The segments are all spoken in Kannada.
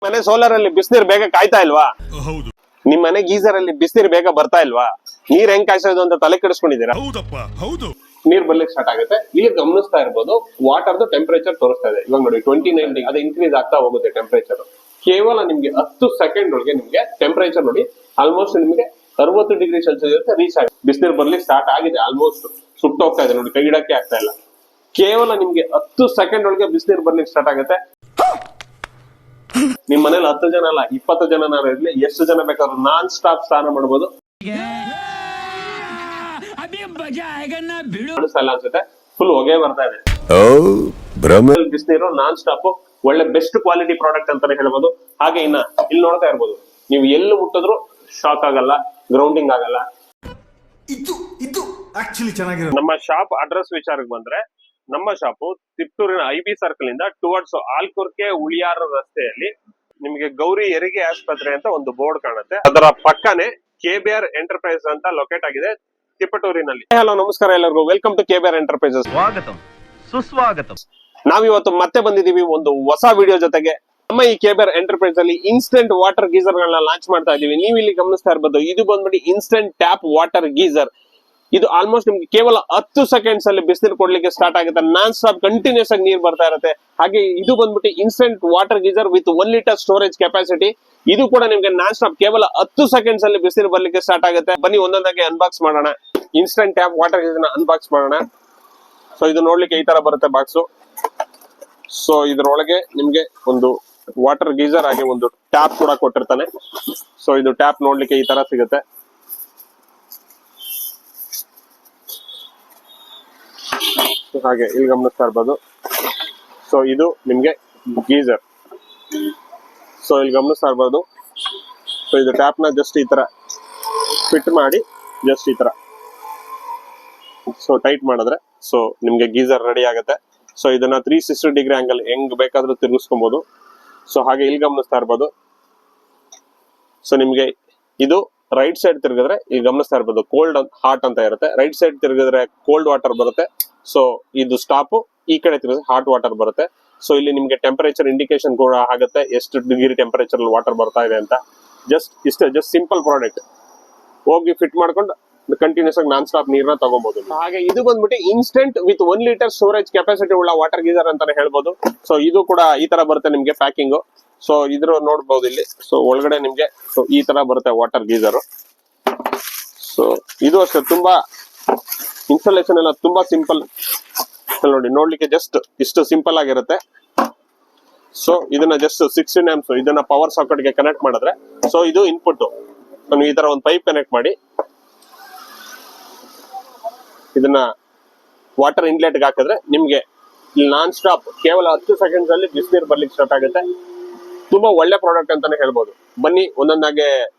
ಮನೆ ಸೋಲಾರ್ ಅಲ್ಲಿ ಬಿಸಿನೀರ್ ಬೇಗ ಕಾಯ್ತಾ ಇಲ್ವಾ? ಹೌದು. ನಿಮ್ ಮನೆ ಗೀಸರ್ ಅಲ್ಲಿ ಬಿಸಿನೀರ್ ಬೇಗ ಬರ್ತಾ ಇಲ್ವಾ? ನೀರ್ ಹೆಂಗ್ ಕಾಯಿಸೋದು ಅಂತ ತಲೆ ಕೆಡಿಸ್ಕೊಂಡಿದ್ದೀರಾ? ಹೌದಪ್ಪ ಹೌದು. ನೀರ್ ಬರ್ಲಿಕ್ಕೆ ಸ್ಟಾರ್ಟ್ ಆಗುತ್ತೆ. ಇಲ್ಲಿ ಗಮನಿಸ್ತಾ ಇರ್ಬೋದು ವಾಟರ್ ಟೆಂಪರೇಚರ್ ತೋರಿಸ್ತಾ ಇದೆ. ಇವಾಗ ನೋಡಿ 29 ಡಿಗ್ರಿ, ಅದು ಇನ್ಕ್ರೀಸ್ ಆಗ್ತಾ ಹೋಗುತ್ತೆ ಟೆಂಪರೇಚರ್. ಕೇವಲ ನಿಮ್ಗೆ 10 ಸೆಕೆಂಡ್ ಒಳಗೆ ನಿಮ್ಗೆ ಟೆಂಪರೇಚರ್ ನೋಡಿ ಆಲ್ಮೋಸ್ಟ್ ನಿಮ್ಗೆ 60 ಡಿಗ್ರಿ ಸೆಲ್ಸಿಯಸ್ ರೀಚ್ ಆಗಿದೆ. ಬಿಸಿನೀರ್ ಬರ್ಲಿಕ್ಕೆ ಸ್ಟಾರ್ಟ್ ಆಗಿದೆ, ಆಲ್ಮೋಸ್ಟ್ ಸುಟ್ಟು ಹೋಗ್ತಾ ಇದೆ ನೋಡಿ, ಕೈ ಇಡಕ್ಕೆ ಆಗ್ತಾ ಇಲ್ಲ. ಕೇವಲ ನಿಮ್ಗೆ 10 ಸೆಕೆಂಡ್ ಒಳಗೆ ಬಿಸಿನೀರ್ ಬರ್ಲಿಕ್ಕೆ ಸ್ಟಾರ್ಟ್ ಆಗುತ್ತೆ. ನಿಮ್ ಮನೇಲಿ 10 ಜನ ಅಲ್ಲ 20 ಜನ ಇರ್ಲಿ, ಎಷ್ಟು ಜನ ಬೇಕಾದ್ರೂ ನಾನ್ ಸ್ಟಾಪ್ ಸ್ನಾನ ಮಾಡಬಹುದು. ಅನ್ಸುತ್ತೆ ಫುಲ್ ಹೊಗೆ ಬರ್ತಾ ಇದೆ. ಬಿಸಿನೀರು ನಾನ್ ಸ್ಟಾಪ್ ಒಳ್ಳೆ ಬೆಸ್ಟ್ ಕ್ವಾಲಿಟಿ ಪ್ರಾಡಕ್ಟ್ ಅಂತಾನೆ ಹೇಳ್ಬೋದು. ಹಾಗೆ ಇನ್ನ ಇಲ್ಲಿ ನೋಡ್ತಾ ಇರ್ಬೋದು, ನೀವು ಎಲ್ಲಿ ಮುಟ್ಟಿದ್ರು ಶಾಕ್ ಆಗಲ್ಲ, ಗ್ರೌಂಡಿಂಗ್ ಆಗಲ್ಲ. ಇದು ಆಕ್ಚುಲಿ ಚೆನ್ನಾಗಿರೋ ನಮ್ಮ ಶಾಪ್ ಅಡ್ರೆಸ್ ವಿಚಾರಕ್ಕೆ ಬಂದ್ರೆ, ನಮ್ಮ ಶಾಪು ತಿಪ್ಟೂರಿನ IB ಸರ್ಕಲ್ ಇಂದ ಟುವರ್ಡ್ಸ್ ಆಲ್ಕುರ್ಕೆ ಉಳಿಯಾರ ರಸ್ತೆಯಲ್ಲಿ ನಿಮಗೆ ಗೌರಿ ಹೆರಿಗೆ ಆಸ್ಪತ್ರೆ ಅಂತ ಒಂದು ಬೋರ್ಡ್ ಕಾಣುತ್ತೆ. ಅದರ ಪಕ್ಕನೆ KBR ಎಂಟರ್ಪ್ರೈಸ್ ಅಂತ ಲೊಕೇಟ್ ಆಗಿದೆ ತಿಪಟೂರಿನಲ್ಲಿ. ಹಲೋ ನಮಸ್ಕಾರ ಎಲ್ಲರಿಗೂ, ವೆಲ್ಕಮ್ ಟು KBR ಎಂಟರ್ಪ್ರೈಸಸ್. ಸ್ವಾಗತಂ ಸುಸ್ವಾಗತಂ. ನಾವಿವತ್ತು ಮತ್ತೆ ಬಂದಿದೀವಿ ಒಂದು ಹೊಸ ವಿಡಿಯೋ ಜೊತೆಗೆ. ನಮ್ಮ ಈ KBR ಎಂಟರ್ಪ್ರೈಸ್ ಅಲ್ಲಿ ಇನ್ಸ್ಟೆಂಟ್ ವಾಟರ್ ಗೀಸರ್ ಗಳನ್ನ ಲಾಂಚ್ ಮಾಡ್ತಾ ಇದೀವಿ. ನೀವು ಇಲ್ಲಿ ಗಮನಿಸ್ತಾ ಇರ್ಬೋದು, ಇದು ಬಂದ್ಬಿಟ್ಟು ಇನ್ಸ್ಟೆಂಟ್ ಟ್ಯಾಪ್ ವಾಟರ್ ಗೀಸರ್. ಇದು ಆಲ್ಮೋಸ್ಟ್ ನಿಮ್ಗೆ ಕೇವಲ 10 ಸೆಕೆಂಡ್ಸ್ ಅಲ್ಲಿ ಬಿಸಿನೀರು ಕೊಡ್ಲಿಕ್ಕೆ ಸ್ಟಾರ್ಟ್ ಆಗುತ್ತೆ. ನಾನ್ ಸ್ಟಾಪ್ ಕಂಟಿನ್ಯೂಸ್ ಆಗಿ ನೀರ್ ಬರ್ತಾ ಇರುತ್ತೆ. ಹಾಗೆ ಇದು ಬಂದ್ಬಿಟ್ಟು instant water geyser with 1 litre storage capacity. ಇದು ಕೂಡ ನಿಮ್ಗೆ ನಾನ್ ಸ್ಟಾಪ್ ಕೇವಲ 10 ಸೆಕೆಂಡ್ಸ್ ಅಲ್ಲಿ ಬಿಸಿನೀರು ಬರ್ಲಿಕ್ಕೆ ಸ್ಟಾರ್ಟ್ ಆಗುತ್ತೆ. ಬನ್ನಿ ಒಂದೊಂದಾಗಿ ಅನ್ಬಾಕ್ಸ್ ಮಾಡೋಣ. Instant tap water geyser unbox ಮಾಡೋಣ. ಸೊ ಇದು ನೋಡ್ಲಿಕ್ಕೆ ಈ ತರ ಬರುತ್ತೆ ಬಾಕ್ಸು. ಸೊ ಇದ್ರೊಳಗೆ ನಿಮ್ಗೆ ಒಂದು ವಾಟರ್ ಗೀಸರ್ ಹಾಗೆ ಒಂದು ಟ್ಯಾಪ್ ಕೂಡ ಕೊಟ್ಟಿರ್ತಾನೆ. ಸೊ ಇದು ಟ್ಯಾಪ್ ನೋಡ್ಲಿಕ್ಕೆ ಈ ತರ ಸಿಗುತ್ತೆ. ಹಾಗೆ ಇಲ್ಲಿ ಗಮನಿಸ್ತಾ ಇರ್ಬೋದು. ಸೊ ಇದು ನಿಮ್ಗೆ ಗೀಸರ್. ಸೊ ಇಲ್ಲಿ ಗಮನಿಸ್ತಾ ಇರ್ಬೋದು. ಸೊ ಇದು ಟ್ಯಾಪ್ ನ ಜಸ್ಟ್ ಈ ತರ ಫಿಟ್ ಮಾಡಿ ಜಸ್ಟ್ ಈ ತರ ಸೊ ಟೈಟ್ ಮಾಡಿದ್ರೆ ಸೊ ನಿಮ್ಗೆ ಗೀಸರ್ ರೆಡಿ ಆಗುತ್ತೆ. ಸೊ ಇದನ್ನ 360 ಡಿಗ್ರಿ ಆಂಗಲ್ ಹೆಂಗ್ ಬೇಕಾದ್ರೂ ತಿರುಗಿಸ್ಕೊಬಹುದು. ಸೊ ಹಾಗೆ ಇಲ್ಲಿ ಗಮನಿಸ್ತಾ ಇರ್ಬೋದು. ಸೊ ನಿಮ್ಗೆ ಇದು ರೈಟ್ ಸೈಡ್ ತಿರುಗಿದ್ರೆ ಇಲ್ಲಿ ಗಮನಿಸ್ತಾ ಇರ್ಬೋದು ಕೋಲ್ಡ್ ಹಾಟ್ ಅಂತ ಇರುತ್ತೆ. ರೈಟ್ ಸೈಡ್ ತಿರುಗಿದ್ರೆ ಕೋಲ್ಡ್ ವಾಟರ್ ಬರುತ್ತೆ. ಸೊ ಇದು ಸ್ಟಾಪ್, ಈ ಕಡೆ ತಿರುಗಿದ್ರೆ ಹಾಟ್ ವಾಟರ್ ಬರುತ್ತೆ. ಸೊ ಇಲ್ಲಿ ನಿಮ್ಗೆ ಟೆಂಪರೇಚರ್ ಇಂಡಿಕೇಶನ್ ಕೂಡ ಆಗುತ್ತೆ, ಎಷ್ಟು ಡಿಗ್ರಿ ಟೆಂಪರೇಚರ್ ವಾಟರ್ ಬರ್ತಾ ಇದೆ ಅಂತ. Just simple product. ಹೋಗಿ ಫಿಟ್ ಮಾಡ್ಕೊಂಡು ಕಂಟಿನ್ಯೂಸ್ ಆಗಿ ನಾನ್ ಸ್ಟಾಪ್ ನೀರ್ನ ತಗೋಬಹುದು. ಹಾಗೆ ಇದು ಬಂದ್ಬಿಟ್ಟು instant with 1 litre storage capacity ಉಳ್ಳ ವಾಟರ್ ಗೀಸರ್ ಅಂತಾನೆ ಹೇಳ್ಬೋದು. ಸೊ ಇದು ಕೂಡ ಈ ತರ ಬರುತ್ತೆ ನಿಮ್ಗೆ ಪ್ಯಾಕಿಂಗ್. ಸೊ ಇದ್ರ ನೋಡ್ಬಹುದು ಇಲ್ಲಿ. ಸೊ ಒಳಗಡೆ ನಿಮ್ಗೆ ಸೊ ಈ ತರ ಬರುತ್ತೆ ವಾಟರ್ ಗೀಸರ್. ಸೊ ಇದು ಅಷ್ಟೇ, ತುಂಬಾ ಇನ್ಸ್ಟಾಲೇಷನ್ ಎಲ್ಲ ತುಂಬಾ ಸಿಂಪಲ್ ನೋಡಿ, ನೋಡ್ಲಿಕ್ಕೆ ಜಸ್ಟ್ ಇಷ್ಟು ಸಿಂಪಲ್ ಆಗಿರುತ್ತೆ. ಸೊ ಇದನ್ನ ಜಸ್ಟ್ 16 amps ಇದನ್ನ ಪವರ್ ಸಾಕೆಟ್ ಗೆ ಕನೆಕ್ಟ್ ಮಾಡಿದ್ರೆ, ಸೊ ಇದು ಇನ್ಪುಟ್. ನಾನು ಈ ತರ ಒಂದು ಪೈಪ್ ಕನೆಕ್ಟ್ ಮಾಡಿ ಇದನ್ನ ವಾಟರ್ ಇನ್ಲೆಟ್ ಗೆ ಹಾಕಿದ್ರೆ ನಿಮ್ಗೆ ಇಲ್ಲಿ ನಾನ್ ಸ್ಟಾಪ್ ಕೇವಲ 10 ಸೆಕೆಂಡ್ಸ್ ಅಲ್ಲಿ ಬಿಸಿನೀರು ಬರ್ಲಿಕ್ಕೆ ಸ್ಟಾರ್ಟ್ ಆಗುತ್ತೆ. ತುಂಬಾ ಒಳ್ಳೆ ಪ್ರಾಡಕ್ಟ್ ಅಂತಾನೆ ಹೇಳ್ಬೋದು. ಬನ್ನಿ ಒಂದೊಂದಾಗೆ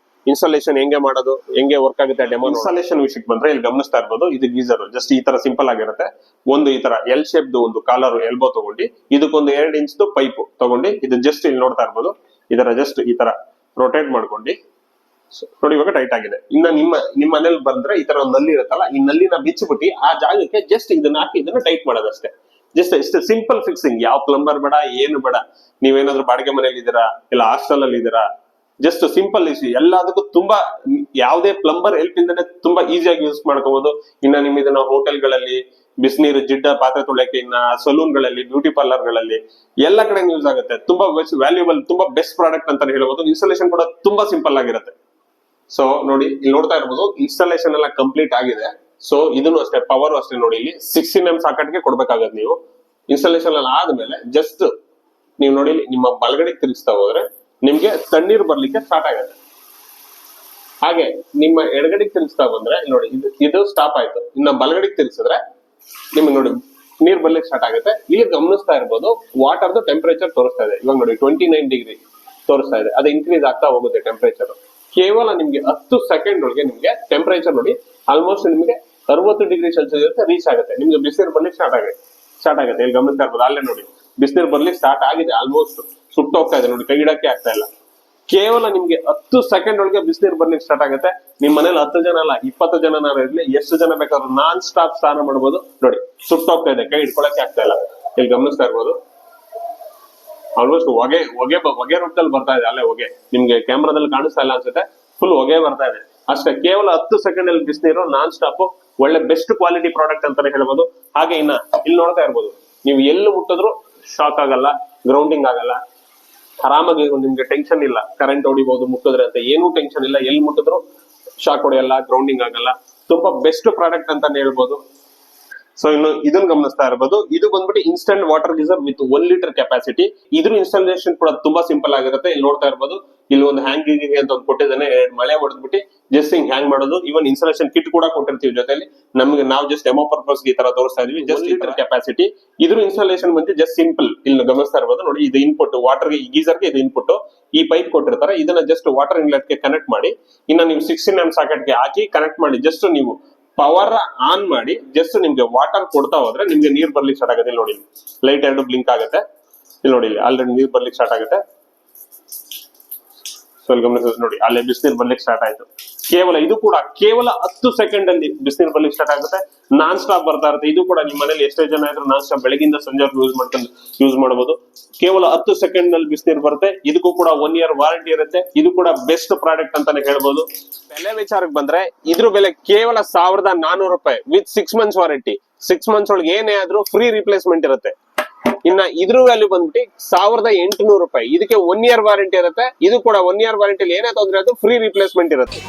ಇನ್ಸ್ಟಾಲೇಷನ್ ಹೆಂಗೆ ಮಾಡೋದು, ಹೆಂಗೆ ವರ್ಕ್ ಆಗುತ್ತೆ ಡೆಮೋ. ಇನ್ಸ್ಟಾಲೇಷನ್ ವಿಷಯಕ್ಕೆ ಬಂದ್ರೆ ಇಲ್ಲಿ ಗಮನಿಸ್ತಾ ಇರ್ಬೋದು, ಇದು ಗೀಸರ್ ಜಸ್ಟ್ ಈ ತರ ಸಿಂಪಲ್ ಆಗಿರುತ್ತೆ. ಒಂದು ಈ ತರ ಎಲ್ ಶೇಪ್ ಒಂದು ಕಾಲರ್ ಎಲ್ಬೋ ತಗೊಂಡು ಇದಕ್ಕೊಂದು 2 ಇಂಚ್ ಪೈಪ್ ತಗೊಂಡು ಇದು ಜಸ್ಟ್ ಇಲ್ಲಿ ನೋಡ್ತಾ ಇರ್ಬೋದು, ಇದರ ಜಸ್ಟ್ ಈ ತರ ರೊಟೇಟ್ ಮಾಡ್ಕೊಂಡು ನೋಡಿ ಇವಾಗ ಟೈಟ್ ಆಗಿದೆ. ಇನ್ನ ನಿಮ್ಮ ಮನೇಲಿ ಬಂದ್ರೆ ಈ ತರ ಒಂದು ನಲ್ಲಿ ಇರುತ್ತಲ್ಲ, ಈ ನಲ್ಲಿನ ಬಿಚ್ಚಿಬಿಟ್ಟು ಆ ಜಾಗಕ್ಕೆ ಜಸ್ಟ್ ಇದನ್ನ ಹಾಕಿ ಇದನ್ನ ಟೈಟ್ ಮಾಡೋದಷ್ಟೇ. ಜಸ್ಟ್ ಇಷ್ಟು ಸಿಂಪಲ್ ಫಿಕ್ಸಿಂಗ್. ಯಾವ ಪ್ಲಂಬರ್ ಬೇಡ, ಏನು ಬೇಡ. ನೀವೇನಾದ್ರೂ ಬಾಡಿಗೆ ಮನೇಲಿ ಇದ್ದೀರಾ ಇಲ್ಲ ಹಾಸ್ಟೆಲ್ ಅಲ್ಲಿ ಇದ್ದೀರಾ, ಜಸ್ಟ್ ಸಿಂಪಲ್ ಇಶ್ಯೂ. ಎಲ್ಲದಕ್ಕೂ ತುಂಬಾ ಯಾವುದೇ ಪ್ಲಂಬರ್ ಹೆಲ್ಪ್ ಇಂದಾನೆ ತುಂಬಾ ಈಸಿಯಾಗಿ ಯೂಸ್ ಮಾಡ್ಕೋಬಹುದು. ಇನ್ನ ನಿಮ್ ಇದನ್ನ ಹೋಟೆಲ್ಗಳಲ್ಲಿ ಬಿಸಿನೀರು ಜಿಡ್ಡ ಪಾತ್ರೆ ತೊಳೆಯಕ್ಕೆ, ಇನ್ನ ಸಲೂನ್ ಗಳಲ್ಲಿ, ಬ್ಯೂಟಿ ಪಾರ್ಲರ್ ಗಳಲ್ಲಿ ಎಲ್ಲ ಕಡೆ ಯೂಸ್ ಆಗುತ್ತೆ. ತುಂಬಾ ವ್ಯಾಲ್ಯೂಬಲ್, ತುಂಬಾ ಬೆಸ್ಟ್ ಪ್ರಾಡಕ್ಟ್ ಅಂತ ಹೇಳ್ಬೋದು. ಇನ್ಸ್ಟಾಲೇಷನ್ ಕೂಡ ತುಂಬಾ ಸಿಂಪಲ್ ಆಗಿರುತ್ತೆ. ಸೊ ನೋಡಿ ಇಲ್ಲಿ ನೋಡ್ತಾ ಇರ್ಬೋದು, ಇನ್ಸ್ಟಾಲೇಷನ್ ಎಲ್ಲ ಕಂಪ್ಲೀಟ್ ಆಗಿದೆ. ಸೊ ಇದನ್ನು ಅಷ್ಟೇ, ಪವರ್ ಅಷ್ಟೇ ನೋಡಿ, ಇಲ್ಲಿ 16 amps ಸಾಕೆಟ್ಗೆ ಕೊಡ್ಬೇಕಾಗತ್ತೆ ನೀವು. ಇನ್ಸ್ಟಾಲೇಷನ್ ಎಲ್ಲ ಆದ್ಮೇಲೆ ಜಸ್ಟ್ ನೀವು ನೋಡಿ ನಿಮ್ಮ ಬಲಗಡೆಗೆ ತಿರುಗಿಸ್ತಾ ಹೋದ್ರೆ ನಿಮ್ಗೆ ತಣ್ಣೀರು ಬರ್ಲಿಕ್ಕೆ ಸ್ಟಾರ್ಟ್ ಆಗುತ್ತೆ. ಹಾಗೆ ನಿಮ್ಮ ಎಡಗಡೆಗೆ ತಿರುಗಿಸ್ತಾ ಬಂದ್ರೆ ನೋಡಿ ಇದು ಸ್ಟಾಪ್ ಆಯ್ತು. ಇನ್ನ ಬಲಗಡೆಗೆ ತಿರುಗಿಸಿದ್ರೆ ನಿಮ್ಗೆ ನೋಡಿ ನೀರ್ ಬರ್ಲಿಕ್ಕೆ ಸ್ಟಾರ್ಟ್ ಆಗುತ್ತೆ. ಇಲ್ಲಿ ಗಮನಿಸ್ತಾ ಇರ್ಬೋದು ವಾಟರ್ ಟೆಂಪರೇಚರ್ ತೋರಿಸ್ತಾ ಇದೆ. ಇವಾಗ ನೋಡಿ 29 ಡಿಗ್ರಿ ತೋರಿಸ್ತಾ ಇದೆ. ಅದು ಇನ್ಕ್ರೀಸ್ ಆಗ್ತಾ ಹೋಗುತ್ತೆ ಟೆಂಪರೇಚರ್. ಕೇವಲ ನಿಮ್ಗೆ 10 ಸೆಕೆಂಡ್ ಒಳಗೆ ನಿಮ್ಗೆ ಟೆಂಪರೇಚರ್ ನೋಡಿ ಆಲ್ಮೋಸ್ಟ್ ನಿಮ್ಗೆ 60 ಡಿಗ್ರಿ ಸೆಲ್ಸಿಯಸ್ ರೀಚ್ ಆಗುತ್ತೆ. ನಿಮ್ಗೆ ಬಿಸಿನೀರು ಬರ್ಲಿಕ್ಕೆ ಸ್ಟಾರ್ಟ್ ಆಗುತ್ತೆ. ಇಲ್ಲಿ ಗಮನಿಸ್ತಾ ಇರ್ಬೋದು, ಅಲ್ಲೇ ನೋಡಿ ಬಿಸಿನೀರು ಬರ್ಲಿಕ್ಕೆ ಸ್ಟಾರ್ಟ್ ಆಗಿದೆ. ಆಲ್ಮೋಸ್ಟ್ ಸುಟ್ಟು ಹೋಗ್ತಾ ಇದೆ ನೋಡಿ, ಕೈ ಇಡಕ್ಕೆ ಆಗ್ತಾ ಇಲ್ಲ. ಕೇವಲ ನಿಮ್ಗೆ 10 ಸೆಕೆಂಡ್ ಒಳಗೆ ಬಿಸಿನೀರು ಬರ್ಲಿಕ್ಕೆ ಸ್ಟಾರ್ಟ್ ಆಗುತ್ತೆ. ನಿಮ್ ಮನೇಲಿ 10 ಜನ ಅಲ್ಲ 20 ಜನ ಇರ್ಲಿ, ಎಷ್ಟು ಜನ ಬೇಕಾದ್ರೂ ನಾನ್ ಸ್ಟಾಪ್ ಸ್ನಾನ ಮಾಡಬಹುದು. ನೋಡಿ ಸುಟ್ಟು ಹೋಗ್ತಾ ಇದೆ, ಕೈ ಇಟ್ಕೊಳಕ್ಕೆ ಆಗ್ತಾ ಇಲ್ಲ. ಇಲ್ಲಿ ಗಮನಿಸ್ತಾ ಇರ್ಬೋದು. ಆಲ್ಮೋಸ್ಟ್ ಹೊಗೆ ರೂಪದಲ್ಲಿ ಬರ್ತಾ ಇದೆ, ಅಲ್ಲೇ ಹೊಗೆ ನಿಮ್ಗೆ ಕ್ಯಾಮ್ರಾದಲ್ಲಿ ಕಾಣಿಸ್ತಾ ಇಲ್ಲ ಅನ್ಸುತ್ತೆ, ಫುಲ್ ಹೊಗೆ ಬರ್ತಾ ಇದೆ ಅಷ್ಟೇ. ಕೇವಲ 10 ಸೆಕೆಂಡ್ ಅಲ್ಲಿ ಬಿಸಿನೀರು ನಾನ್ ಸ್ಟಾಪ್, ಒಳ್ಳೆ ಬೆಸ್ಟ್ ಕ್ವಾಲಿಟಿ ಪ್ರಾಡಕ್ಟ್ ಅಂತಾನೆ ಹೇಳ್ಬೋದು. ಹಾಗೆ ಇನ್ನ ಇಲ್ಲಿ ನೋಡ್ತಾ ಇರ್ಬೋದು, ನೀವು ಎಲ್ಲಿ ಮುಟ್ಟಿದ್ರು ಶಾಕ್ ಆಗಲ್ಲ, ಗ್ರೌಂಡಿಂಗ್ ಆಗಲ್ಲ, ಆರಾಮಾಗಿ ನಿಮ್ಗೆ ಟೆನ್ಷನ್ ಇಲ್ಲ, ಕರೆಂಟ್ ಹೊಡಿಬಹುದು ಮುಟ್ಟಿದ್ರೆ ಅಂತ, ಏನೂ ಟೆನ್ಷನ್ ಇಲ್ಲ, ಎಲ್ಲಿ ಮುಟ್ಟಿದ್ರು ಶಾಕ್ ಹೊಡೆಯಲ್ಲ, ಗ್ರೌಂಡಿಂಗ್ ಆಗಲ್ಲ. ತುಂಬಾ ಬೆಸ್ಟ್ ಪ್ರಾಡಕ್ಟ್ ಅಂತಾನೆ ಹೇಳ್ಬೋದು. ಸೊ ಇನ್ನು ಇದನ್ನ ಗಮನಿಸ್ತಾ ಇರಬಹುದು, ಇದು ಬಂದ್ಬಿಟ್ಟು instant water geyser with 1 litre capacity. ಇದ್ರ ಇನ್ಸ್ಟಾಲೇಷನ್ ಕೂಡ ತುಂಬಾ ಸಿಂಪಲ್ ಆಗಿರುತ್ತೆ. ಇಲ್ಲಿ ನೋಡ್ತಾ ಇರಬಹುದು, ಇಲ್ಲಿ ಒಂದು ಹ್ಯಾಂಗಿಂಗ್ ಅಂತ ಒಂದು ಕೊಟ್ಟಿದ್ದಾನೆ, ಮಳೆ ಹೊಡೆದ್ಬಿಟ್ಟು ಜಸ್ಟ್ ಹಿಂಗ್ ಹ್ಯಾಂಗ್ ಮಾಡೋದು. ಇವನ್ ಇನ್ಸ್ಟಾಲೇಷನ್ ಕಿಟ್ ಕೂಡ ಕೊಟ್ಟಿರ್ತೀವಿ ಜೊತೆಲಿ. ನಮ್ಗೆ ನಾವು ಜಸ್ಟ್ ಡೆಮೋ ಪರ್ಪಸ್ ಈ ತರ ತೋರಿಸ್ತಾ ಇದೀವಿ. ಜಸ್ಟ್ ಲೀಟರ್ ಕೆಪಾಸಿಟಿ, ಇದ್ರ ಇನ್ಸ್ಟಾಲೇಷನ್ ಬಂದು ಜಸ್ಟ್ ಸಿಂಪಲ್. ಇಲ್ಲಿ ಗಮನಿಸ್ತಾ ಇರಬಹುದು ನೋಡಿ, ಇದು ಇನ್ಪುಟ್ ವಾಟರ್ ಗೀಸರ್ಗೆ, ಇದು ಇನ್ಪುಟ್. ಈ ಪೈಪ್ ಕೊಟ್ಟಿರ್ತಾರೆ, ಇದನ್ನ ಜಸ್ಟ್ ವಾಟರ್ ಇನ್ಲೆಟ್ ಗೆ ಕನೆಕ್ಟ್ ಮಾಡಿ, ಇನ್ನ ನೀವು 16 amp ಸಾಕೆಟ್ ಗೆ ಹಾಕಿ ಕನೆಕ್ಟ್ ಮಾಡಿ, ಜಸ್ಟ್ ನೀವು ಪವರ್ ಆನ್ ಮಾಡಿ ಜಸ್ಟ್ ನಿಮ್ಗೆ ವಾಟರ್ ಕೊಡ್ತಾ ಹೋದ್ರೆ ನಿಮ್ಗೆ ನೀರ್ ಬರ್ಲಿಕ್ಕೆ ಸ್ಟಾರ್ಟ್ ಆಗುತ್ತೆ. ಇಲ್ಲಿ ನೋಡಿ, ಲೈಟ್ 2 ಬ್ಲಿಂಕ್ ಆಗುತ್ತೆ. ಇಲ್ಲಿ ನೋಡಿ, ಇಲ್ಲಿ ಆಲ್ರೆಡಿ ನೀರ್ ಬರ್ಲಿಕ್ಕೆ ಸ್ಟಾರ್ಟ್ ಆಗುತ್ತೆ. ಸೊ ಇಲ್ಲಿ ಗಮನಿಸಿ ನೋಡಿ, ಅಲ್ಲೇ ಬಿಸಿನೀರ್ ಬರ್ಲಿಕ್ಕೆ ಸ್ಟಾರ್ಟ್ ಆಯ್ತು. ಇದು ಕೂಡ ಕೇವಲ 10 ಸೆಕೆಂಡ್ ಅಲ್ಲಿ ಬಿಸಿನೀರ್ ಬರ್ಲಿಕ್ಕೆ ಸ್ಟಾರ್ಟ್ ಆಗುತ್ತೆ. ನಾನ್ ಸ್ಟಾಪ್ ಬರ್ತಾ ಇರುತ್ತೆ. ಇದು ಕೂಡ ನಿಮ್ಮ ಮನೇಲಿ ಎಷ್ಟೇ ಜನ ಇದ್ರು ನಾನ್ ಸ್ಟಾಪ್ ಬೆಳಗಿಂದ ಸಂಜೆ ಯೂಸ್ ಮಾಡಬಹುದು. ಕೇವಲ 10 ಸೆಕೆಂಡ್ ನಲ್ಲಿ ಬಿಸಿನೀರ್ ಬರುತ್ತೆ. ಇದಕ್ಕೂ ಕೂಡ 1 year ವಾರಂಟಿ ಇರುತ್ತೆ. ಇದು ಕೂಡ ಬೆಸ್ಟ್ ಪ್ರಾಡಕ್ಟ್ ಅಂತಾನೆ ಹೇಳ್ಬೋದು. ಬೆಲೆ ವಿಚಾರಕ್ಕೆ ಬಂದ್ರೆ ಇದ್ರ ಬೆಲೆ ಕೇವಲ 1400 ರೂಪಾಯಿ ವಿತ್ 6 months ವಾರಂಟಿ. 6 months ಒಳಗೆ ಏನೇ ಆದ್ರೂ ಫ್ರೀ ರಿಪ್ಲೇಸ್ಮೆಂಟ್ ಇರುತ್ತೆ. ಇನ್ನ ಇದ್ರ ವ್ಯಾಲ್ಯೂ ಬಂದ್ಬಿಟ್ಟು 1800 ರೂಪಾಯಿ. ಇದಕ್ಕೆ 1 year ವಾರಂಟಿ ಇರುತ್ತೆ. ಇದು ಕೂಡ 1 year ವಾರಂಟಿಲಿ ಏನೇ ತೊಂದ್ರೆ ಅದು ಫ್ರೀ ರಿಪ್ಲೇಸ್ಮೆಂಟ್ ಇರುತ್ತೆ.